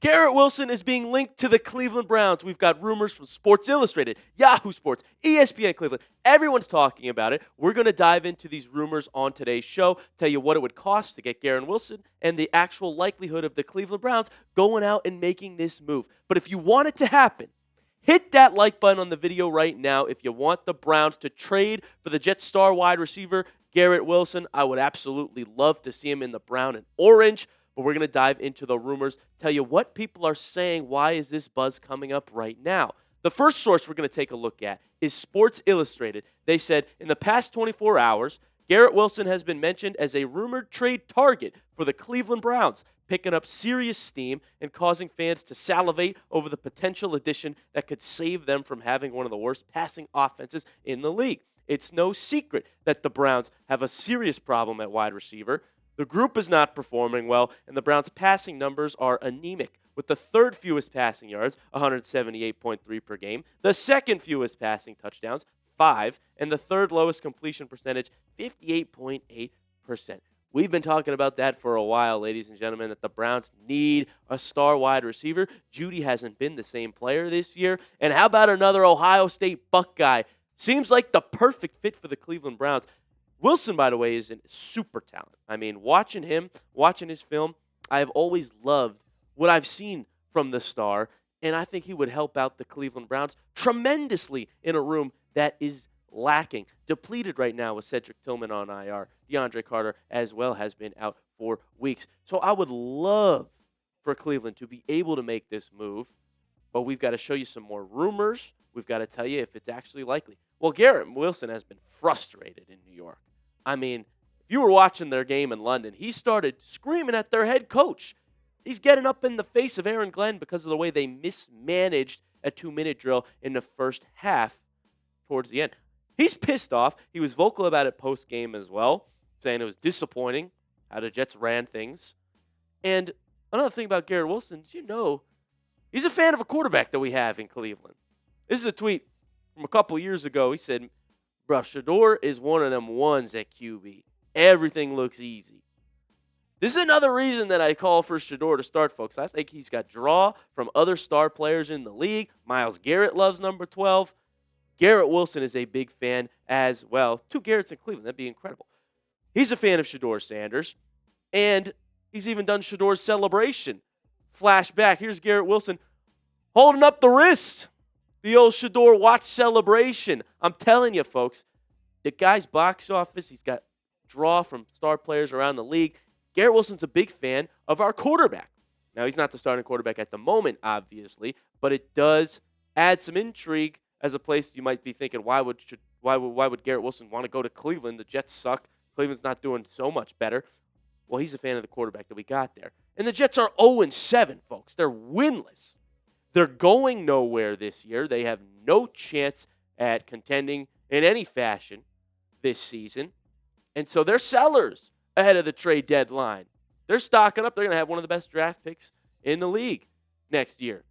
Garrett Wilson is being linked to the Cleveland Browns. We've got rumors from Sports Illustrated, Yahoo Sports, ESPN Cleveland. Everyone's talking about it. We're going to dive into these rumors on today's show, tell you what it would cost to get Garrett Wilson, and the actual likelihood of the Cleveland Browns going out and making this move. But if you want it to happen, hit that like button on the video right now if you want the Browns to trade for the Jets star wide receiver, Garrett Wilson. I would absolutely love to see him in the brown and orange. But we're going to dive into the rumors, tell you what people are saying, why is this buzz coming up right now. The first source we're going to take a look at is Sports Illustrated. They said, in the past 24 hours, Garrett Wilson has been mentioned as a rumored trade target for the Cleveland Browns, picking up serious steam and causing fans to salivate over the potential addition that could save them from having one of the worst passing offenses in the league. It's no secret that the Browns have a serious problem at wide receiver. The group is not performing well, and the Browns' passing numbers are anemic, with the third fewest passing yards, 178.3 per game, the second fewest passing touchdowns, 5, and the third lowest completion percentage, 58.8%. We've been talking about that for a while, ladies and gentlemen, that the Browns need a star wide receiver. Judy hasn't been the same player this year. And how about another Ohio State Buckeye? Seems like the perfect fit for the Cleveland Browns. Wilson, by the way, is a super talent. I mean, watching him, watching his film, I have always loved what I've seen from the star, and I think he would help out the Cleveland Browns tremendously in a room that is lacking, depleted right now with Cedric Tillman on IR. DeAndre Carter as well has been out for weeks. So I would love for Cleveland to be able to make this move, but we've got to show you some more rumors. We've got to tell you if it's actually likely. Well, Garrett Wilson has been frustrated in New York. I mean, if you were watching their game in London, he started screaming at their head coach. He's getting up in the face of Aaron Glenn because of the way they mismanaged a 2-minute drill in the first half towards the end. He's pissed off. He was vocal about it post-game as well, saying it was disappointing how the Jets ran things. And another thing about Garrett Wilson, you know, he's a fan of a quarterback that we have in Cleveland. This is a tweet from a couple years ago. He said, "Bro, Shador is one of them ones at QB. Everything looks easy." This is another reason that I call for Shador to start, folks. I think he's got draw from other star players in the league. Myles Garrett loves number 12. Garrett Wilson is a big fan as well. 2 Garretts in Cleveland. That'd be incredible. He's a fan of Shador Sanders. And he's even done Shador's celebration. Flashback. Here's Garrett Wilson holding up the wrist. The old Shador watch celebration. I'm telling you, folks, the guy's box office, he's got draw from star players around the league. Garrett Wilson's a big fan of our quarterback. Now, he's not the starting quarterback at the moment, obviously, but it does add some intrigue as a place you might be thinking, why would Garrett Wilson want to go to Cleveland? The Jets suck. Cleveland's not doing so much better. Well, he's a fan of the quarterback that we got there. And the Jets are 0-7, folks. They're winless. They're going nowhere this year. They have no chance at contending in any fashion this season. And so they're sellers ahead of the trade deadline. They're stocking up. They're going to have one of the best draft picks in the league next year.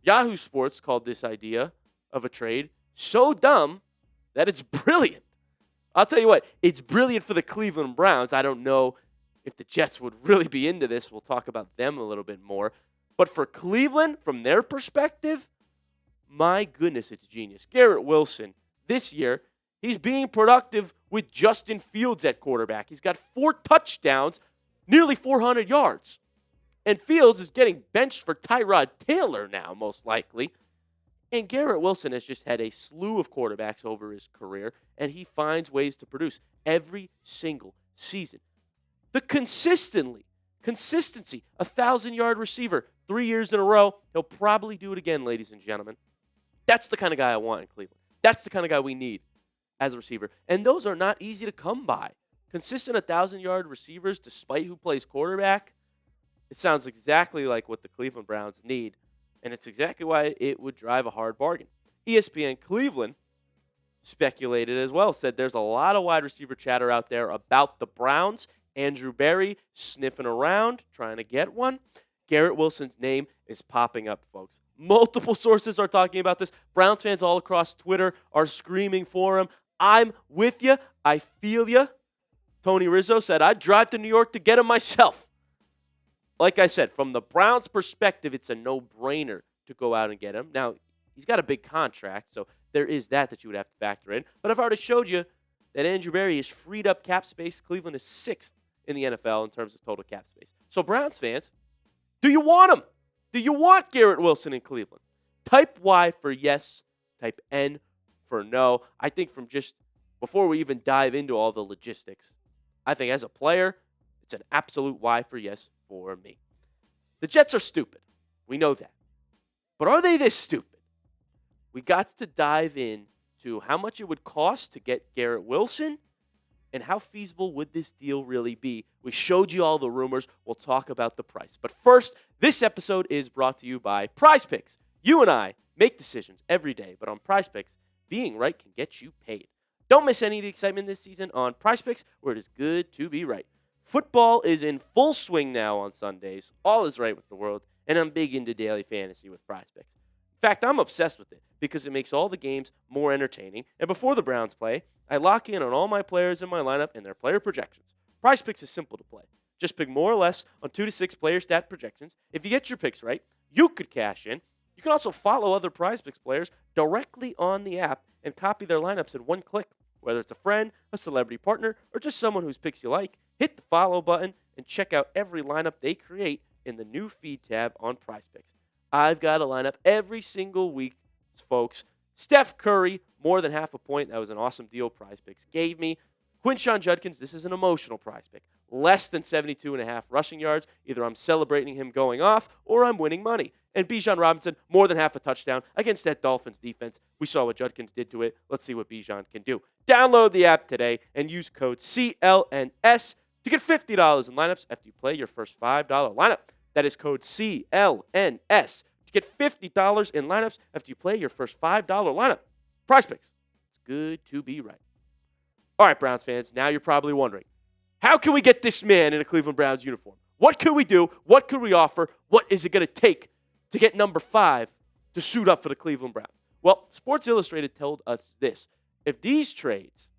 Yahoo Sports called this idea of a trade so dumb that it's brilliant. I'll tell you what, it's brilliant for the Cleveland Browns. I don't know if the Jets would really be into this. We'll talk about them a little bit more. But for Cleveland, from their perspective, my goodness, it's genius. Garrett Wilson, this year, he's being productive with Justin Fields at quarterback. He's got 4 touchdowns, nearly 400 yards. And Fields is getting benched for Tyrod Taylor now, most likely. And Garrett Wilson has just had a slew of quarterbacks over his career, and he finds ways to produce every single season. The consistency, 1,000-yard receiver, 3 years in a row. He'll probably do it again, ladies and gentlemen. That's the kind of guy I want in Cleveland. That's the kind of guy we need as a receiver. And those are not easy to come by. Consistent 1,000-yard receivers, despite who plays quarterback, it sounds exactly like what the Cleveland Browns need. And it's exactly why it would drive a hard bargain. ESPN Cleveland speculated as well, said there's a lot of wide receiver chatter out there about the Browns. Andrew Berry sniffing around, trying to get one. Garrett Wilson's name is popping up, folks. Multiple sources are talking about this. Browns fans all across Twitter are screaming for him. I'm with you. I feel you. Tony Rizzo said, I'd drive to New York to get him myself. like I said, from the Browns' perspective, it's a no-brainer to go out and get him. Now, he's got a big contract, so there is that you would have to factor in. But I've already showed you that Andrew Berry has freed up cap space. Cleveland is 6th in the NFL in terms of total cap space. So, Browns fans, do you want him? Do you want Garrett Wilson in Cleveland? Type Y for yes, type N for no. I think from just before we even dive into all the logistics, I think as a player, it's an absolute Y for yes for me. The Jets are stupid. We know that. But are they this stupid? We got to dive in to how much it would cost to get Garrett Wilson and how feasible would this deal really be. We showed you all the rumors. We'll talk about the price. But first, this episode is brought to you by Prize Picks. You and I make decisions every day, but on Prize Picks, being right can get you paid. Don't miss any of the excitement this season on Prize Picks, where it is good to be right. Football is in full swing now on Sundays. All is right with the world, and I'm big into daily fantasy with Prize Picks. In fact, I'm obsessed with it because it makes all the games more entertaining. And before the Browns play, I lock in on all my players in my lineup and their player projections. Prize Picks is simple to play. Just pick more or less on 2 to 6 player stat projections. If you get your picks right, you could cash in. You can also follow other Prize Picks players directly on the app and copy their lineups in one click. Whether it's a friend, a celebrity partner, or just someone whose picks you like, hit the follow button and check out every lineup they create in the new feed tab on Prize Picks. I've got a lineup every single week, folks. Steph Curry, more than half a point. That was an awesome deal Prize Picks gave me. Quinshon Judkins, this is an emotional Prize Pick. Less than 72.5 rushing yards. Either I'm celebrating him going off or I'm winning money. And Bijan Robinson, more than half a touchdown against that Dolphins defense. We saw what Judkins did to it. Let's see what Bijan can do. Download the app today and use code CLNS to get $50 in lineups after you play your first $5 lineup. That is code CLNS to get $50 in lineups after you play your first $5 lineup. Prize Picks. It's good to be right. All right, Browns fans, now you're probably wondering, how can we get this man in a Cleveland Browns uniform? What could we do? What could we offer? What is it going to take to get number 5 to suit up for the Cleveland Browns? Well, Sports Illustrated told us this. If these trades,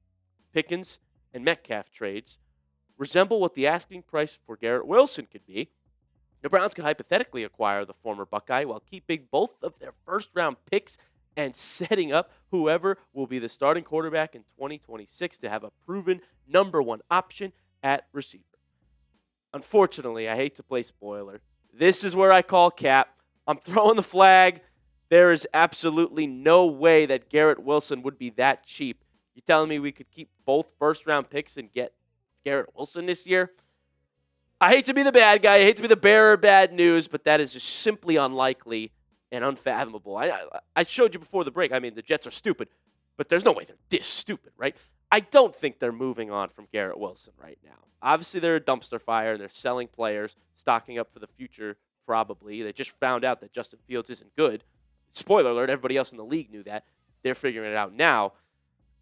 Pickens and Metcalf trades, resemble what the asking price for Garrett Wilson could be, the Browns could hypothetically acquire the former Buckeye while keeping both of their first-round picks and setting up whoever will be the starting quarterback in 2026 to have a proven number 1 option at receiver. Unfortunately, I hate to play spoiler. This is where I call cap. I'm throwing the flag. There is absolutely no way that Garrett Wilson would be that cheap. You telling me we could keep both first-round picks and get Garrett Wilson this year? I hate to be the bad guy. I hate to be the bearer of bad news, but that is just simply unlikely and unfathomable. I showed you before the break. I mean, the Jets are stupid, but there's no way they're this stupid, right? I don't think they're moving on from Garrett Wilson right now. Obviously, they're a dumpster fire, and they're selling players, stocking up for the future, probably. They just found out that Justin Fields isn't good. Spoiler alert, everybody else in the league knew that. They're figuring it out now.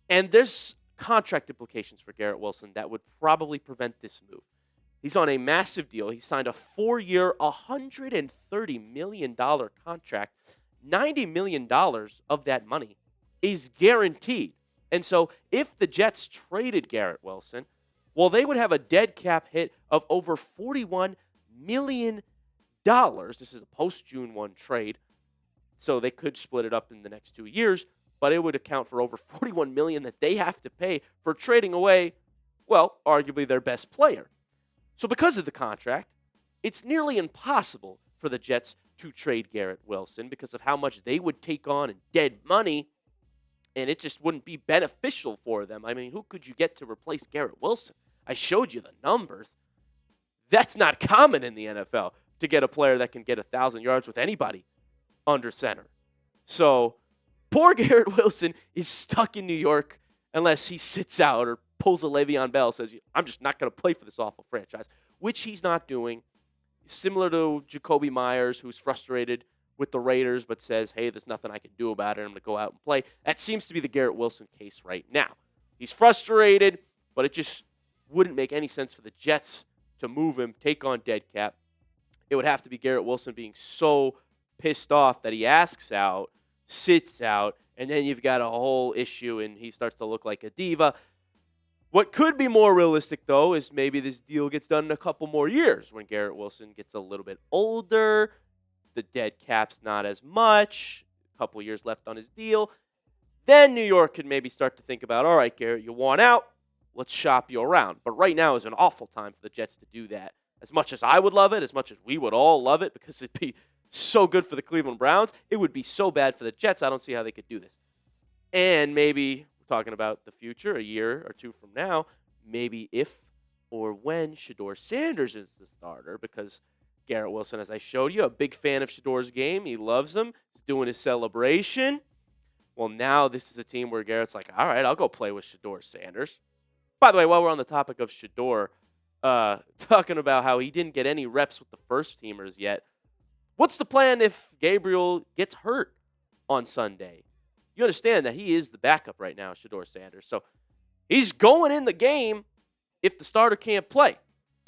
And there's contract implications for Garrett Wilson that would probably prevent this move. He's on a massive deal. He signed a 4-year, $130 million contract. $90 million of that money is guaranteed. And so if the Jets traded Garrett Wilson, well, they would have a dead cap hit of over $41 million. This is a post-June 1 trade, so they could split it up in the next 2 years, but it would account for over $41 million that they have to pay for trading away, well, arguably their best player. So because of the contract, it's nearly impossible for the Jets to trade Garrett Wilson because of how much they would take on in dead money, and it just wouldn't be beneficial for them. I mean, who could you get to replace Garrett Wilson? I showed you the numbers. That's not common in the NFL to get a player that can get 1,000 yards with anybody under center. So poor Garrett Wilson is stuck in New York unless he sits out or pulls a Le'Veon Bell, says, I'm just not going to play for this awful franchise, which he's not doing. Similar to Jacoby Myers, who's frustrated with the Raiders, but says, hey, there's nothing I can do about it. I'm going to go out and play. That seems to be the Garrett Wilson case right now. He's frustrated, but it just wouldn't make any sense for the Jets to move him, take on dead cap. It would have to be Garrett Wilson being so pissed off that he asks out, sits out, and then you've got a whole issue, and he starts to look like a diva. What could be more realistic, though, is maybe this deal gets done in a couple more years when Garrett Wilson gets a little bit older, the dead cap's not as much, a couple years left on his deal. Then New York could maybe start to think about, all right, Garrett, you want out? Let's shop you around. But right now is an awful time for the Jets to do that. As much as I would love it, as much as we would all love it, because it'd be so good for the Cleveland Browns, it would be so bad for the Jets. I don't see how they could do this. And maybe we're talking about the future, a year or two from now, maybe if or when Shedeur Sanders is the starter, because Garrett Wilson, as I showed you, a big fan of Shedor's game. He loves him. He's doing his celebration. Well, now this is a team where Garrett's like, all right, I'll go play with Shedeur Sanders. By the way, while we're on the topic of Shedeur, talking about how he didn't get any reps with the first teamers yet, what's the plan if Gabriel gets hurt on Sunday? You understand that he is the backup right now, Shedeur Sanders. So he's going in the game if the starter can't play.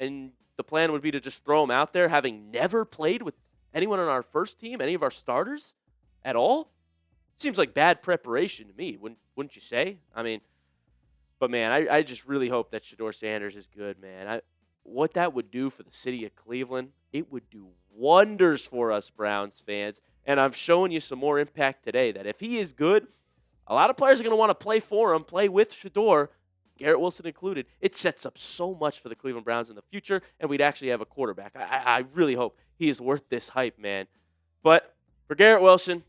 And the plan would be to just throw him out there, having never played with anyone on our first team, any of our starters at all. Seems like bad preparation to me, wouldn't you say? I mean, but man, I just really hope that Shedeur Sanders is good, man. What that would do for the city of Cleveland, it would do wonders for us Browns fans. And I'm showing you some more impact today that if he is good, a lot of players are going to want to play for him, play with Shedeur, Garrett Wilson included. It sets up so much for the Cleveland Browns in the future, and we'd actually have a quarterback. I really hope he is worth this hype, man. But for Garrett Wilson,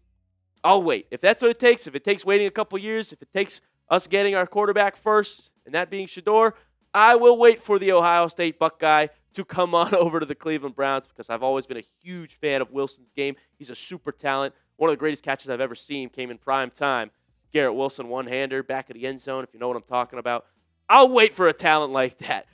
I'll wait. If that's what it takes, if it takes waiting a couple years, if it takes us getting our quarterback first, and that being Shedeur, I will wait for the Ohio State Buckeye to come on over to the Cleveland Browns because I've always been a huge fan of Wilson's game. He's a super talent. One of the greatest catches I've ever seen came in prime time. Garrett Wilson, one-hander, back of the end zone, if you know what I'm talking about. I'll wait for a talent like that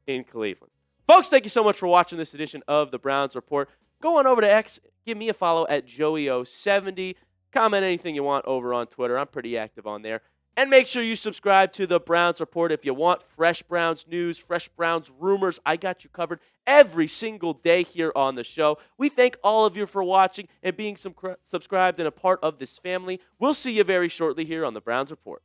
in Cleveland. Folks, thank you so much for watching this edition of the Browns Report. Go on over to X. Give me a follow at Joey070. Comment anything you want over on Twitter. I'm pretty active on there. And make sure you subscribe to the Browns Report if you want fresh Browns news, fresh Browns rumors. I got you covered every single day here on the show. We thank all of you for watching and being subscribed and a part of this family. We'll see you very shortly here on the Browns Report.